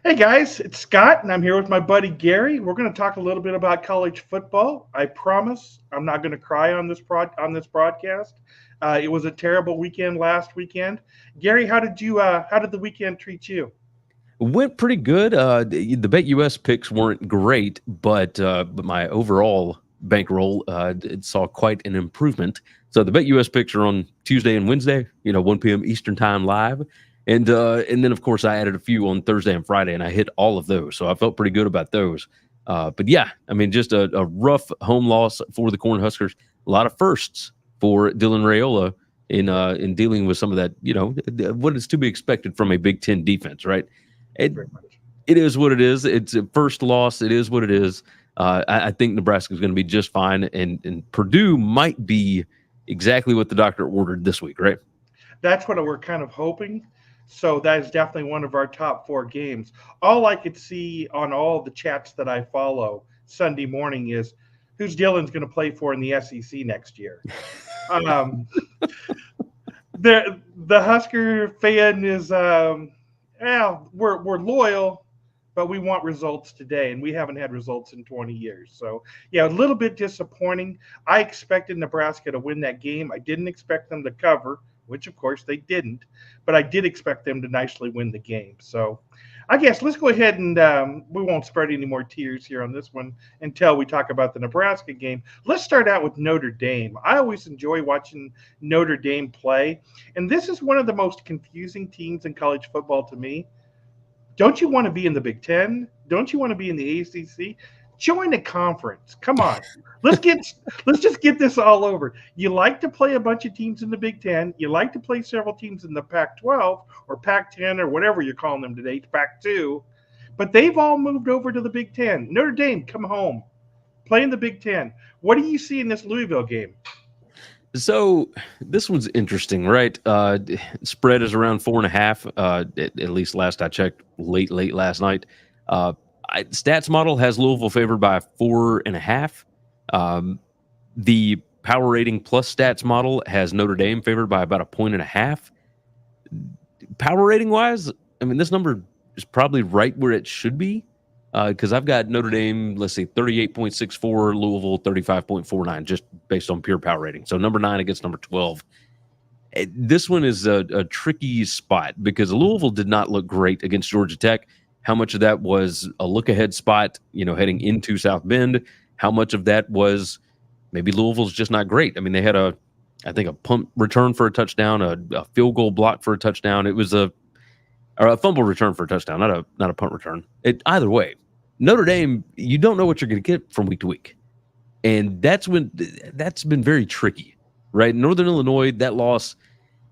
Hey guys, it's Scott, and I'm here with my buddy Gary. We're going to talk a little bit about college football. I promise I'm not going to cry on this broadcast. It was a terrible weekend last weekend. Gary, how did the weekend treat you? Went pretty good. The Bet US picks weren't great, but my overall bankroll it saw quite an improvement. So the Bet US picks are on Tuesday and Wednesday, 1 p.m. Eastern time live, and then of course I added a few on Thursday and Friday, and I hit all of those. So I felt pretty good about those. But yeah, I mean, just a rough home loss for the Cornhuskers. A lot of firsts for Dylan Raiola in dealing with some of that, what is to be expected from a Big Ten defense, right? It Very much. it is what it is. It's a first loss. It is what it is. I think Nebraska is going to be just fine, and Purdue might be exactly what the doctor ordered this week, right? That's what we're kind of hoping. So that is definitely one of our top four games. All I could see on all the chats that I follow Sunday morning is who's Dylan's going to play for in the SEC next year. Um, the Husker fan is well, we're loyal, but we want results today, and we haven't had results in 20 years. So yeah, a little bit disappointing. I expected Nebraska to win that game. I didn't expect them to cover, which of course they didn't, but I did expect them to nicely win the game. So I guess let's go ahead and we won't spread any more tears here on this one until we talk about the Nebraska game. Let's start out with Notre Dame. I always enjoy watching Notre Dame play, and this is one of the most confusing teams in college football to me. Don't you want to be in the Big Ten? Don't you want to be in the ACC? Join the conference. Come on. Let's get let's just get this all over. You like to play a bunch of teams in the Big Ten. You like to play several teams in the Pac-12 or Pac-10 or whatever you're calling them today, Pac-2. But they've all moved over to the Big Ten. Notre Dame, come home. Play in the Big Ten. What do you see in this Louisville game? So this one's interesting, right? Spread is around 4.5. At least last I checked, late last night. Stats model has Louisville favored by 4.5. Um, the power rating plus stats model has Notre Dame favored by about a point and a half. Power rating wise, I mean, this number is probably right where it should be because I've got Notre Dame, let's see, 38.64, Louisville 35.49, just based on pure power rating. So number 9 against number 12. This one is a tricky spot because Louisville did not look great against Georgia Tech. How much of that was a look ahead spot, heading into South Bend? How much of that was maybe Louisville's just not great? I mean, they had I think a punt return for a touchdown, a field goal block for a touchdown. It was or a fumble return for a touchdown, not a punt return. Either way, Notre Dame, you don't know what you're going to get from week to week, and that's been very tricky, right? Northern Illinois, that loss.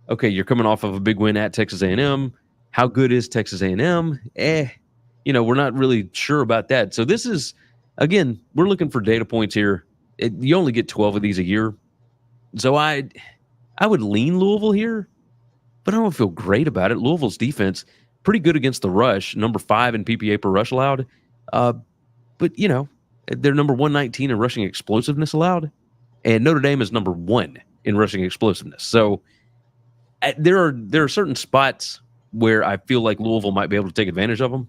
Okay, you're coming off of a big win at Texas A&M. How good is Texas A&M? We're not really sure about that. So this is, again, we're looking for data points here. You only get 12 of these a year. So I would lean Louisville here, but I don't feel great about it. Louisville's defense, pretty good against the rush, number 5 in PPA per rush allowed. But, they're number 119 in rushing explosiveness allowed, and Notre Dame is number 1 in rushing explosiveness. So there are certain spots where I feel like Louisville might be able to take advantage of them.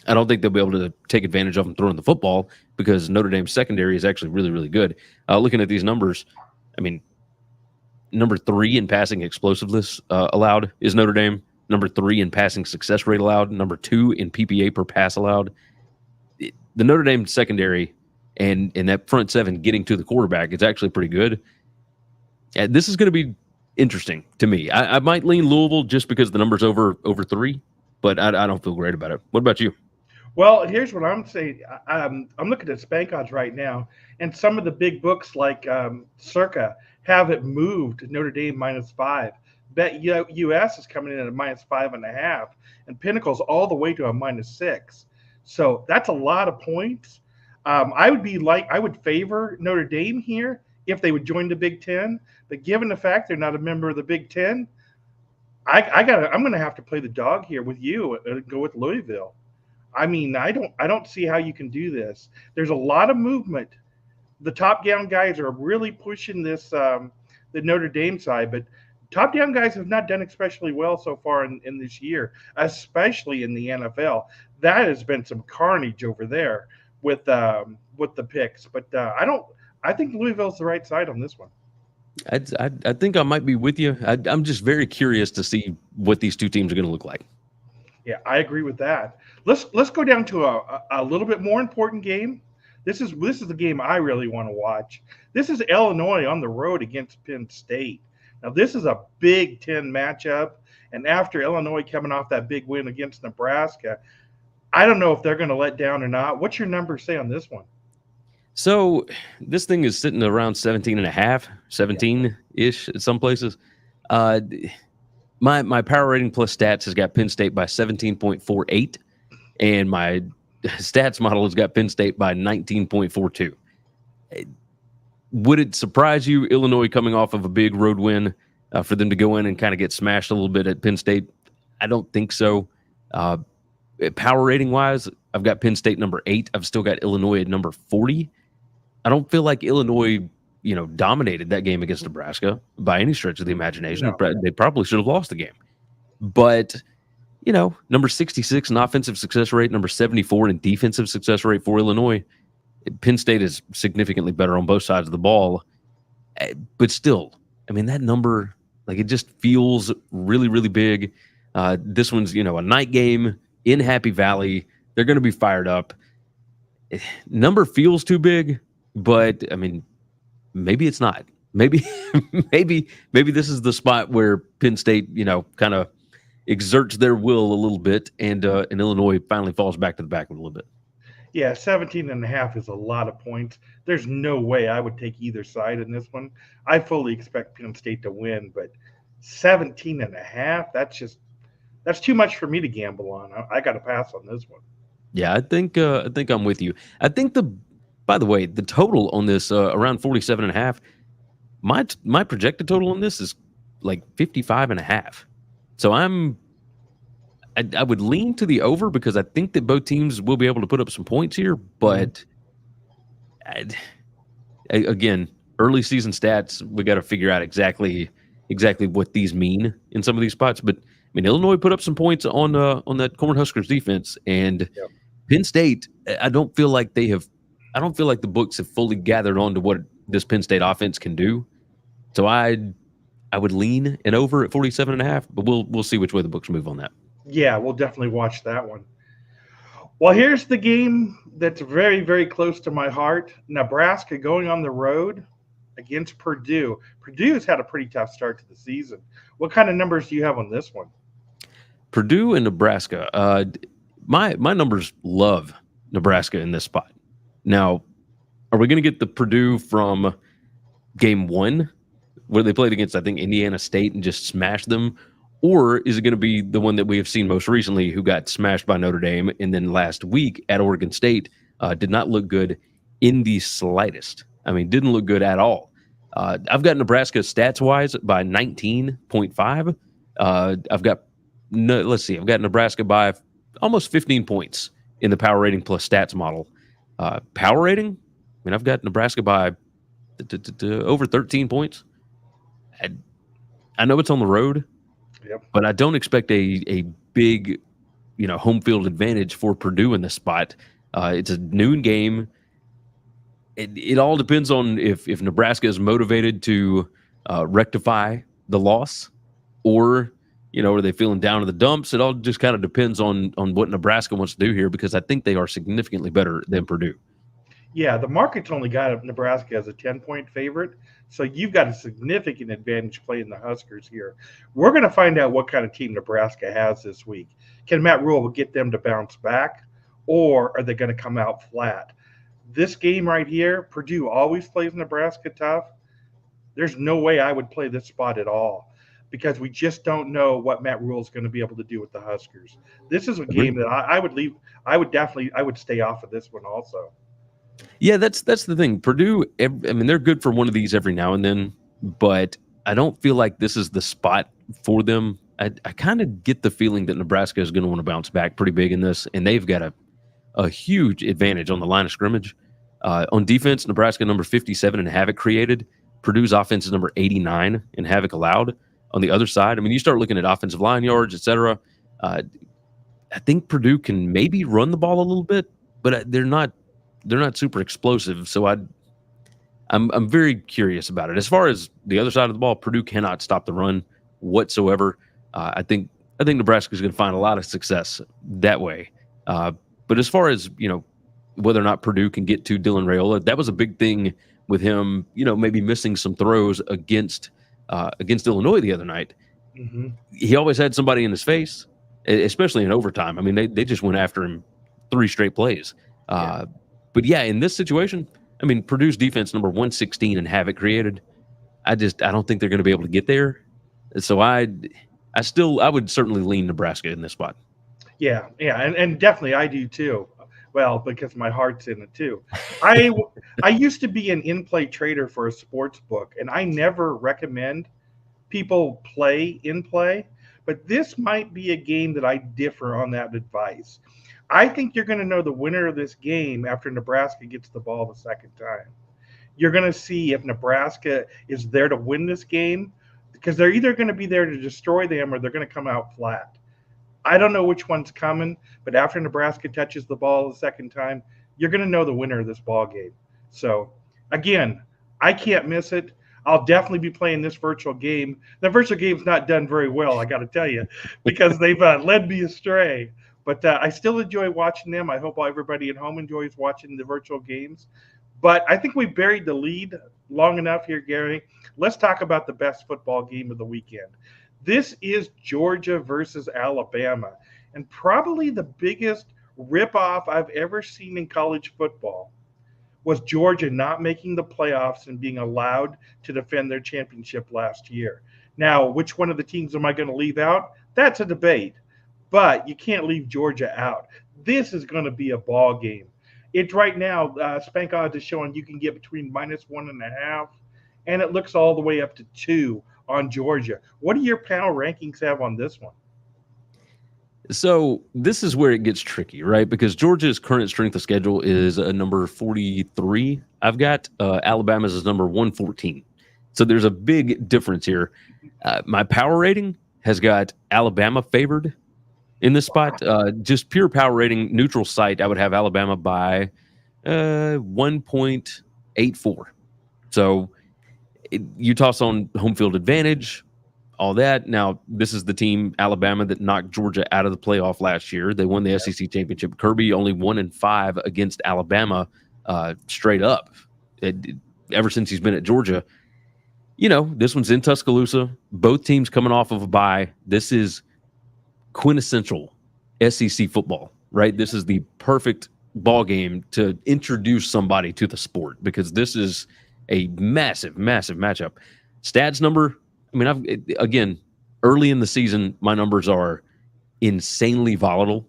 I don't think they'll be able to take advantage of them throwing the football because Notre Dame's secondary is actually really, really good. Looking at these numbers, I mean, number 3 in passing explosiveness allowed is Notre Dame. Number 3 in passing success rate allowed. Number 2 in PPA per pass allowed. The Notre Dame secondary and that front 7 getting to the quarterback is actually pretty good. This is going to be interesting to me. I might lean Louisville just because the number's over 3, but I don't feel great about it. What about you? Well, here's what I'm saying. I'm looking at Spank odds right now, and some of the big books like Circa have it moved to Notre Dame -5. Bet US is coming in at a -5.5, and Pinnacle's all the way to a -6. So that's a lot of points. I would favor Notre Dame here if they would join the Big Ten, but given the fact they're not a member of the Big Ten, I'm going to have to play the dog here with you and go with Louisville. I mean, I don't see how you can do this. There's a lot of movement. The top down guys are really pushing this the Notre Dame side, but top down guys have not done especially well so far in this year, especially in the NFL. That has been some carnage over there with the picks. But I don't. I think Louisville's the right side on this one. I think I might be with you. I'm just very curious to see what these two teams are going to look like. Yeah, I agree with that. Let's go down to a little bit more important game. This is the game I really want to watch. This is Illinois on the road against Penn State. Now this is a Big Ten matchup, and after Illinois coming off that big win against Nebraska, I don't know if they're going to let down or not. What's your number say on this one? So this thing is sitting around 17 and a half, 17-ish at some places. My power rating plus stats has got Penn State by 17.48, and my stats model has got Penn State by 19.42. Would it surprise you, Illinois coming off of a big road win, for them to go in and kind of get smashed a little bit at Penn State? I don't think so. Power rating wise, I've got Penn State number 8. I've still got Illinois at number 40. I don't feel like Illinois, dominated that game against Nebraska by any stretch of the imagination. No. They probably should have lost the game. But, number 66 in offensive success rate, number 74 in defensive success rate for Illinois. Penn State is significantly better on both sides of the ball. But still, that number, it just feels really, really big. This one's, a night game in Happy Valley. They're going to be fired up. Number feels too big, but maybe it's not. Maybe this is the spot where Penn State, kind of exerts their will a little bit, and Illinois finally falls back to the back a little bit. Yeah, 17 and a half is a lot of points. There's no way I would take either side in this one. I fully expect Penn State to win, but 17 and a half, that's too much for me to gamble on. I got to pass on this one. Yeah, I think I'm with you. I think by the way, the total on this around 47 and a half, my projected total on this is like 55 and a half. So I would lean to the over because I think that both teams will be able to put up some points here, but again, early season stats, we got to figure out exactly what these mean in some of these spots, but Illinois put up some points on that Cornhuskers defense, and Yep. Penn State, I don't feel like the books have fully gathered on to what this Penn State offense can do. So I would lean an over at 47 and a half, but we'll see which way the books move on that. Yeah, we'll definitely watch that one. Well, here's the game that's very, very close to my heart. Nebraska going on the road against Purdue. Purdue has had a pretty tough start to the season. What kind of numbers do you have on this one? Purdue and Nebraska. My numbers love Nebraska in this spot. Now, are we going to get the Purdue from game 1 where they played against, I think, Indiana State and just smashed them? Or is it going to be the one that we have seen most recently who got smashed by Notre Dame and then last week at Oregon State did not look good in the slightest? Didn't look good at all. I've got Nebraska stats-wise by 19.5. I've got Nebraska by almost 15 points in the power rating plus stats model. Power rating, I've got Nebraska by over 13 points. I know it's on the road, Yep. but I don't expect a big, home field advantage for Purdue in this spot. It's a noon game. It all depends on if Nebraska is motivated to rectify the loss, or are they feeling down in the dumps? It all just kind of depends on what Nebraska wants to do here, because I think they are significantly better than Purdue. Yeah, the market's only got Nebraska as a 10-point favorite, so you've got a significant advantage playing the Huskers here. We're going to find out what kind of team Nebraska has this week. Can Matt Rhule get them to bounce back, or are they going to come out flat? This game right here, Purdue always plays Nebraska tough. There's no way I would play this spot at all, because we just don't know what Matt Rhule is going to be able to do with the Huskers. This is a game that I would leave. I would stay off of this one also. Yeah, that's the thing. Purdue, they're good for one of these every now and then, but I don't feel like this is the spot for them. I kind of get the feeling that Nebraska is going to want to bounce back pretty big in this, and they've got a huge advantage on the line of scrimmage. On defense, Nebraska number 57 in havoc created. Purdue's offense is number 89 in havoc allowed. on the other side. I mean, you start looking at offensive line yards, et cetera. I think Purdue can maybe run the ball a little bit, but they're not super explosive. So I'm very curious about it. As far as the other side of the ball, Purdue cannot stop the run whatsoever. I think Nebraska is going to find a lot of success that way. But as far as whether or not Purdue can get to Dylan Raiola, that was a big thing with him. Maybe missing some throws against Illinois the other night. Mm-hmm. He always had somebody in his face, especially in overtime. I mean, they just went after him 3 straight plays. But yeah, in this situation, I mean, Purdue's defense number 116 in havoc created. I don't think they're going to be able to get there. So I would certainly lean Nebraska in this spot. Yeah, and definitely I do too. Well, because my heart's in it too. I used to be an in-play trader for a sports book, and I never recommend people play in-play, but this might be a game that I differ on that advice. I think you're going to know the winner of this game after Nebraska gets the ball the second time. You're going to see if Nebraska is there to win this game, because they're either going to be there to destroy them or they're going to come out flat. I don't know which one's coming, but after Nebraska touches the ball the second time, you're going to know the winner of this ball game. So, again, I can't miss it. I'll definitely be playing this virtual game. The virtual game's not done very well, I got to tell you, because they've led me astray. But I still enjoy watching them. I hope everybody at home enjoys watching the virtual games. But I think we buried the lead long enough here, Gary. Let's talk about the best football game of the weekend. This is Georgia versus Alabama, and probably the biggest ripoff I've ever seen in college football was Georgia not making the playoffs and being allowed to defend their championship last year. Now, which one of the teams am I going to leave out? That's a debate, but you can't leave Georgia out. This is going to be a ball game. It's right now, Spank Odds is showing you can get between -1.5, and it looks all the way up to 2 on Georgia. What do your panel rankings have on this one? So this is where it gets tricky, right? Because Georgia's current strength of schedule is a number 43. I've got Alabama's is number 114. So there's a big difference here. My power rating has got Alabama favored in this spot. Just pure power rating, neutral site, I would have Alabama by 1.84. So you toss on home field advantage, all that. Now, this is the team, Alabama, that knocked Georgia out of the playoff last year. They won the SEC championship. Kirby only 1-5 against Alabama straight up ever since he's been at Georgia. This one's in Tuscaloosa. Both teams coming off of a bye. This is quintessential SEC football, right? This is the perfect ball game to introduce somebody to the sport, because this is a massive, massive matchup. Stats number, I mean, again, early in the season, my numbers are insanely volatile.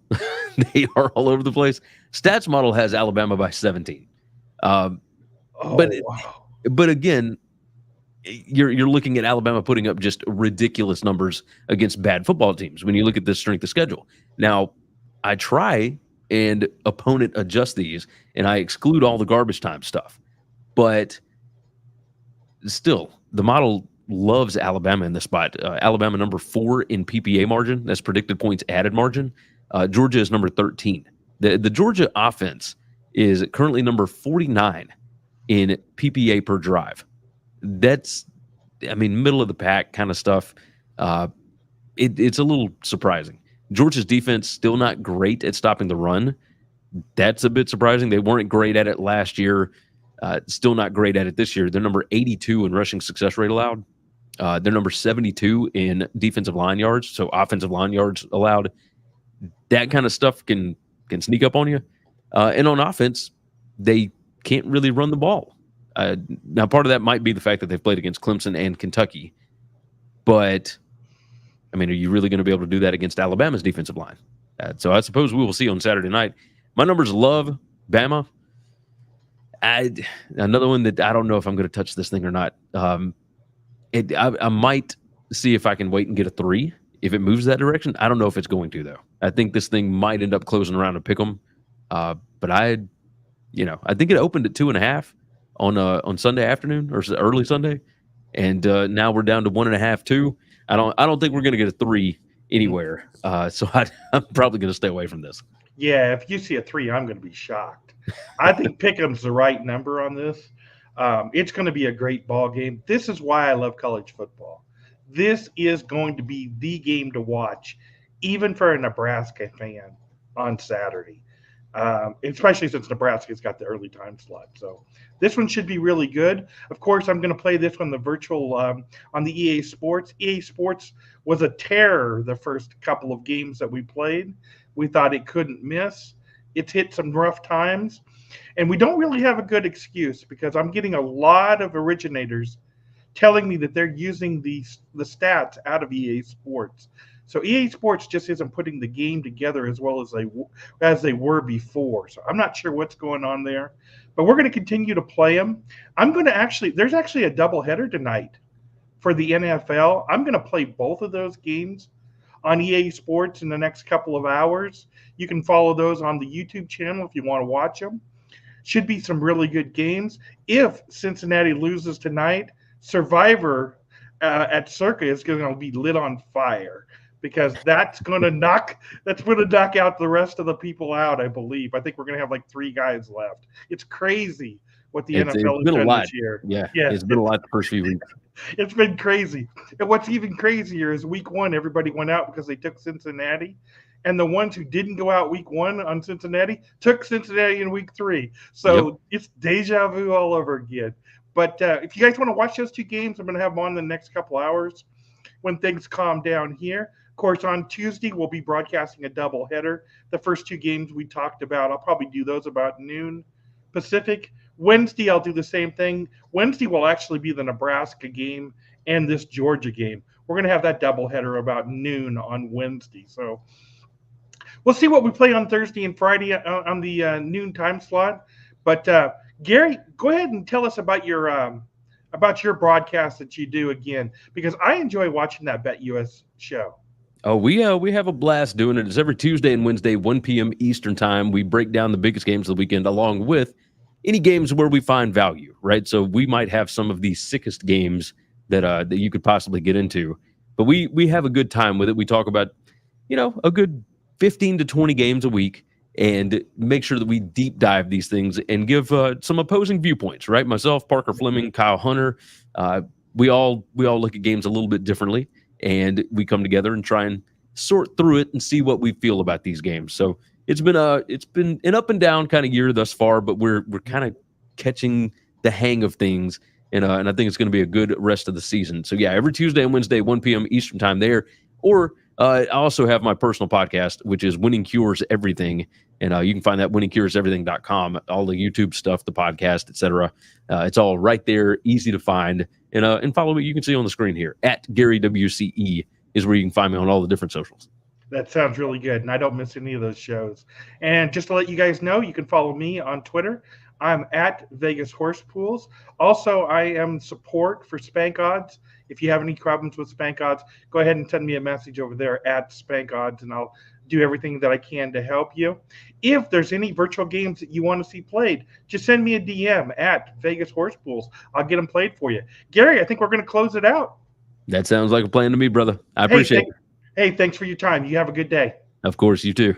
They are all over the place. Stats model has Alabama by 17. But again, you're looking at Alabama putting up just ridiculous numbers against bad football teams when you look at this strength of schedule. Now, I try and opponent adjust these, and I exclude all the garbage time stuff. But still, the model loves Alabama in this spot. Alabama number 4 in PPA margin. That's predicted points added margin. Georgia is number 13. The Georgia offense is currently number 49 in PPA per drive. That's, middle of the pack kind of stuff. It's a little surprising. Georgia's defense still not great at stopping the run. That's a bit surprising. They weren't great at it last year. Still not great at it this year. They're number 82 in rushing success rate allowed. They're number 72 in defensive line yards, so offensive line yards allowed. That kind of stuff can sneak up on you. And on offense, they can't really run the ball. Now, part of that might be the fact that they've played against Clemson and Kentucky. But, are you really going to be able to do that against Alabama's defensive line? So I suppose we will see on Saturday night. My numbers love Bama. Another one that I don't know if I'm going to touch this thing or not. I might see if I can wait and get a 3 if it moves that direction. I don't know if it's going to, though. I think this thing might end up closing around and pick 'em. But I think it opened at 2.5 on Sunday afternoon or early Sunday, and now we're down to 1.5, 2. I don't think we're going to get a 3 anywhere. So I'm probably going to stay away from this. Yeah, if you see a 3, I'm going to be shocked. I think Pick'em's the right number on this. It's going to be a great ball game. This is why I love college football. This is going to be the game to watch, even for a Nebraska fan on Saturday, especially since Nebraska's got the early time slot. So this one should be really good. Of course, I'm going to play this on the virtual on the EA Sports. EA Sports was a terror the first couple of games that we played. We thought it couldn't miss. It's hit some rough times. And we don't really have a good excuse because I'm getting a lot of originators telling me that they're using the stats out of EA Sports. So EA Sports just isn't putting the game together as well as they were before. So I'm not sure what's going on there, but we're going to continue to play them. There's actually a doubleheader tonight for the NFL. I'm going to play both of those games on EA Sports in the next couple of hours. You can follow those on the YouTube channel if you want to watch them. Should be some really good games. If Cincinnati loses tonight, Survivor at Circa is going to be lit on fire because that's going to knock out the rest of the people out. I believe. I think we're going to have like 3 guys left. It's crazy what the NFL has done this year. Yeah, it's been a lot the first few weeks. It's been crazy. And what's even crazier is week 1, everybody went out because they took Cincinnati. And the ones who didn't go out week 1 on Cincinnati took Cincinnati in week 3. So It's deja vu all over again. But if you guys want to watch those 2 games, I'm going to have them on the next couple hours when things calm down here. Of course, on Tuesday, we'll be broadcasting a doubleheader. The first 2 games we talked about, I'll probably do those about noon Pacific. Wednesday, I'll do the same thing. Wednesday will actually be the Nebraska game and this Georgia game. We're going to have that doubleheader about noon on Wednesday. So we'll see what we play on Thursday and Friday on the noon time slot. But Gary, go ahead and tell us about your broadcast that you do again, because I enjoy watching that BetUS show. Oh, we have a blast doing it. It's every Tuesday and Wednesday, 1 p.m. Eastern time. We break down the biggest games of the weekend along with any games where we find value, right? So we might have some of the sickest games that you could possibly get into, but we have a good time with it. We talk about, a good 15 to 20 games a week and make sure that we deep dive these things and give some opposing viewpoints, right? Myself, Parker Fleming, Kyle Hunter, we all look at games a little bit differently, and we come together and try and sort through it and see what we feel about these games. So it's been an up and down kind of year thus far, but we're kind of catching the hang of things, and I think it's going to be a good rest of the season. So yeah, every Tuesday and Wednesday, 1 p.m. Eastern time there. Or I also have my personal podcast, which is Winning Cures Everything, and you can find that winningcureseverything.com. All the YouTube stuff, the podcast, etc. It's all right there, easy to find, and follow me. You can see on the screen here at Gary WCE is where you can find me on all the different socials. That sounds really good, and I don't miss any of those shows. And just to let you guys know, you can follow me on Twitter. I'm at Vegas Horse Pools. Also, I am support for Spank Odds. If you have any problems with Spank Odds, go ahead and send me a message over there at Spank Odds, and I'll do everything that I can to help you. If there's any virtual games that you want to see played, just send me a DM at Vegas Horse Pools. I'll get them played for you. Gary, I think we're going to close it out. That sounds like a plan to me, brother. I appreciate it. Hey, thanks for your time. You have a good day. Of course, you too.